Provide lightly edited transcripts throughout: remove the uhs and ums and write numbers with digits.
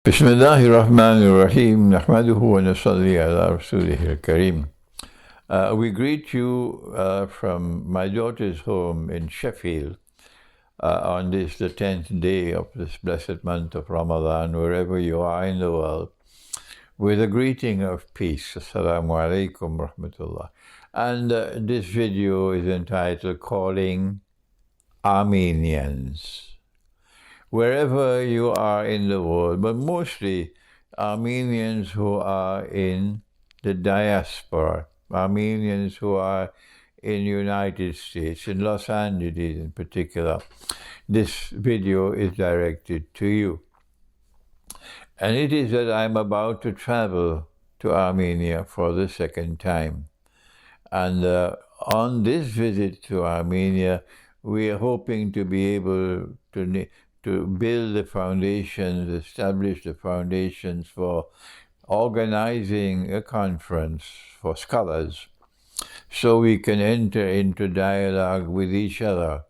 بسم الله الرحمن الرحيم نحمده ونصلي على رسوله الكريم. We greet you from my daughter's home in Sheffield on this, the 10th day of this blessed month of Ramadan, wherever you are in the world, with a greeting of peace. Assalamu alaikum rahmatullah. And this video is entitled Calling Armenians. Wherever you are in the world, but mostly Armenians who are in the diaspora, Armenians who are in the United States, in Los Angeles in particular, this video is directed to you. And it is that I'm about to travel to Armenia for the second time. And on this visit to Armenia, we are hoping to be able to build the foundations, establish the foundations for organizing a conference for scholars, so we can enter into dialogue with each other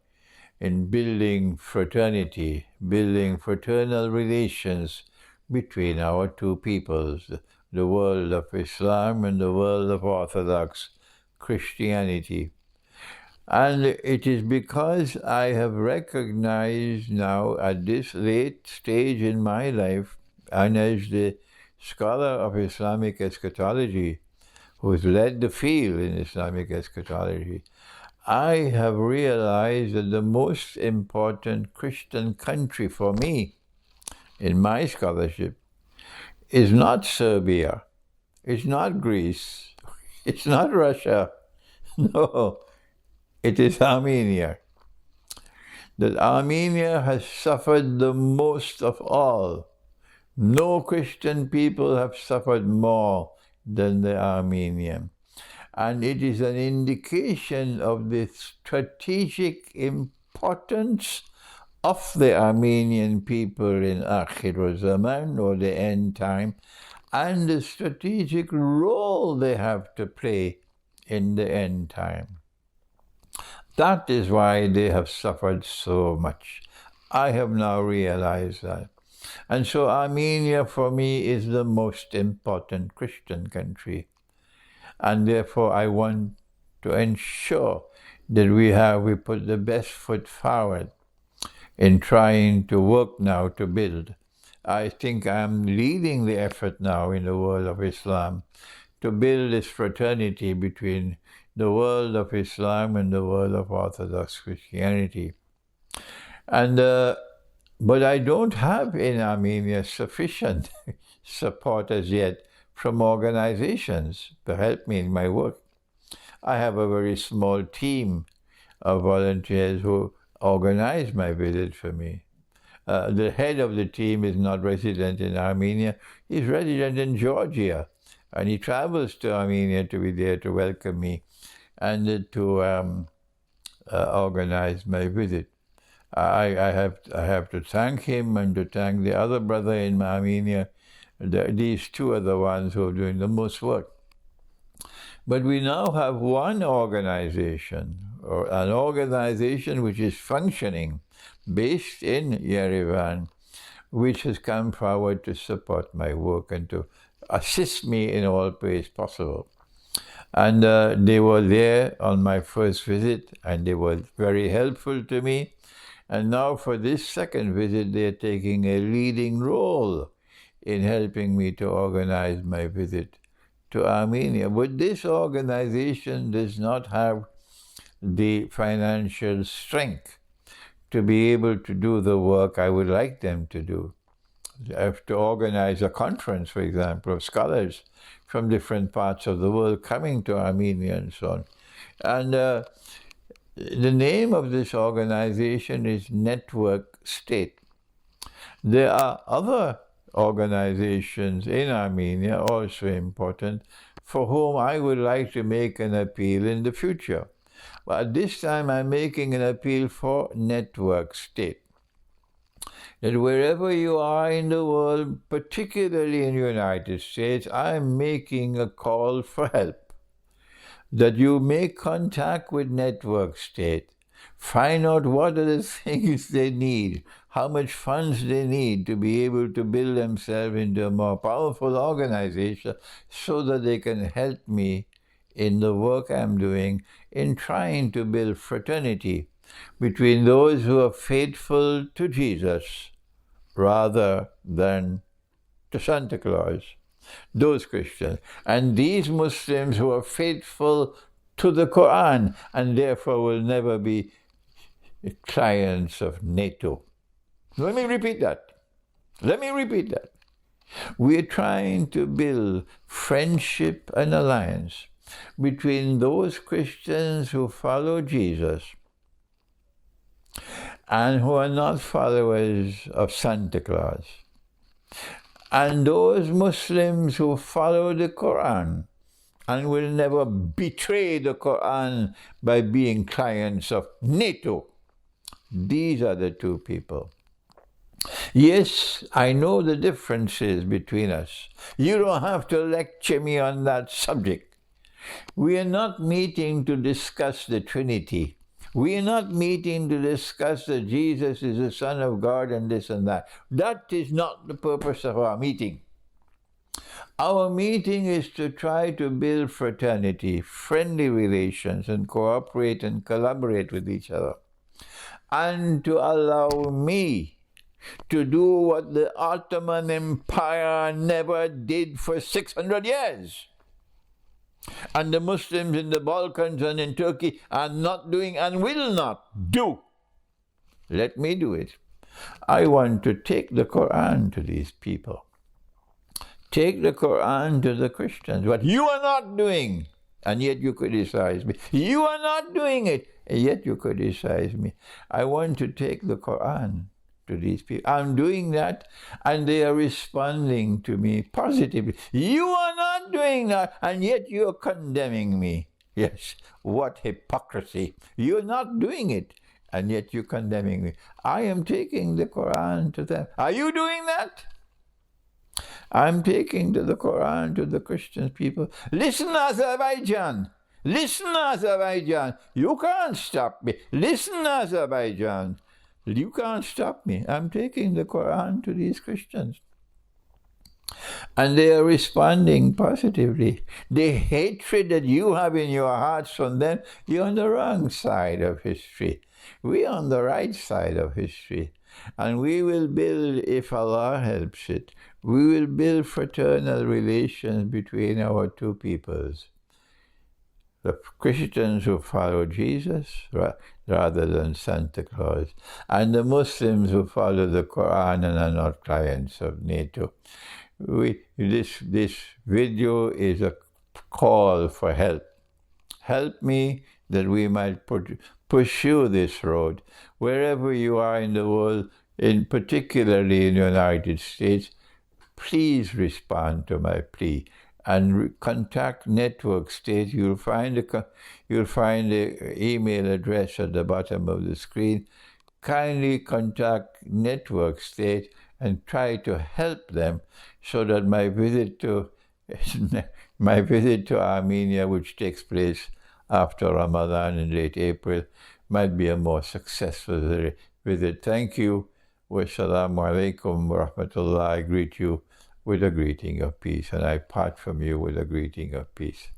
in building fraternity, building fraternal relations between our two peoples, the world of Islam and the world of Orthodox Christianity. And it is because I have recognized now at this late stage in my life, and as the scholar of Islamic eschatology, who has led the field in Islamic eschatology, I have realized that the most important Christian country for me in my scholarship is not Serbia, it's not Greece, it's not Russia, no. It is Armenia. That Armenia has suffered the most of all. No Christian people have suffered more than the Armenian. And it is an indication of the strategic importance of the Armenian people in Akhir Zaman, or the end time, and the strategic role they have to play in the end time. That is why they have suffered so much. I have now realized that. And so Armenia for me is the most important Christian country. And therefore I want to ensure that we put the best foot forward in trying to work now to build. I think I'm leading the effort now in the world of Islam to build this fraternity between the world of Islam and the world of Orthodox Christianity. And but I don't have in Armenia sufficient support as yet from organizations to help me in my work. I have a very small team of volunteers who organize my visit for me. The head of the team is not resident in Armenia, he's resident in Georgia, and he travels to Armenia to be there to welcome me and to organize my visit. I have to thank him and to thank the other brother in Armenia. These two are the ones who are doing the most work. But we now have one organization, or an organization which is functioning, based in Yerevan, which has come forward to support my work and to assist me in all ways possible. And they were there on my first visit, and they were very helpful to me. And now for this second visit, they're taking a leading role in helping me to organize my visit to Armenia. But this organization does not have the financial strength to be able to do the work I would like them to do. I have to organize a conference, for example, of scholars from different parts of the world coming to Armenia and so on. And the name of this organization is Network State. There are other organizations in Armenia, also important, for whom I would like to make an appeal in the future. But this time I'm making an appeal for Network State. That wherever you are in the world, particularly in the United States, I'm making a call for help. That you make contact with Network State. Find out what are the things they need. how much funds they need to be able to build themselves into a more powerful organization so that they can help me in the work I'm doing in trying to build fraternity between those who are faithful to Jesus rather than to Santa Claus, those Christians, and these Muslims who are faithful to the Quran and therefore will never be clients of NATO. Let me repeat that. We're trying to build friendship and alliance between those Christians who follow Jesus and who are not followers of Santa Claus, and those Muslims who follow the Quran and will never betray the Quran by being clients of NATO. These are the two people. Yes, I know the differences between us. You don't have to lecture me on that subject. We are not meeting to discuss the Trinity. We are not meeting to discuss that Jesus is the Son of God and this and that. That is not the purpose of our meeting. Our meeting is to try to build fraternity, friendly relations, and cooperate and collaborate with each other, and to allow me to do what the Ottoman Empire never did for 600 years. And the Muslims in the Balkans and in Turkey are not doing and will not do. Let me do it. I want to take the Quran to these people. Take the Quran to the Christians. What you are not doing, and yet you criticize me. You are not doing it, and yet you criticize me. I want to take the Quran to these people. I'm doing that, and they are responding to me positively. You are not doing that, and yet you're condemning me. Yes, what hypocrisy. You're not doing it, and yet you're condemning me. I am taking the Quran to them. Are you doing that? I'm taking the Quran to the Christian people. Listen, Azerbaijan. Listen, Azerbaijan. You can't stop me. Listen, Azerbaijan. You can't stop me. I'm taking the Quran to these Christians. And they are responding positively. The hatred that you have in your hearts from them, you're on the wrong side of history. We're on the right side of history. And we will build, if Allah helps it, we will build fraternal relations between our two peoples. The Christians who follow Jesus rather than Santa Claus, and the Muslims who follow the Quran and are not clients of NATO. This video is a call for help. Help me that we might pursue this road. Wherever you are in the world, particularly in the United States, please respond to my plea and contact Network State. You'll find the email address at the bottom of the screen. Kindly contact Network State and try to help them so that my visit to Armenia, which takes place after Ramadan in late April, might be a more successful visit. Thank you. Wassalamu alaikum wa rahmatullah. I greet you with a greeting of peace, and I part from you with a greeting of peace.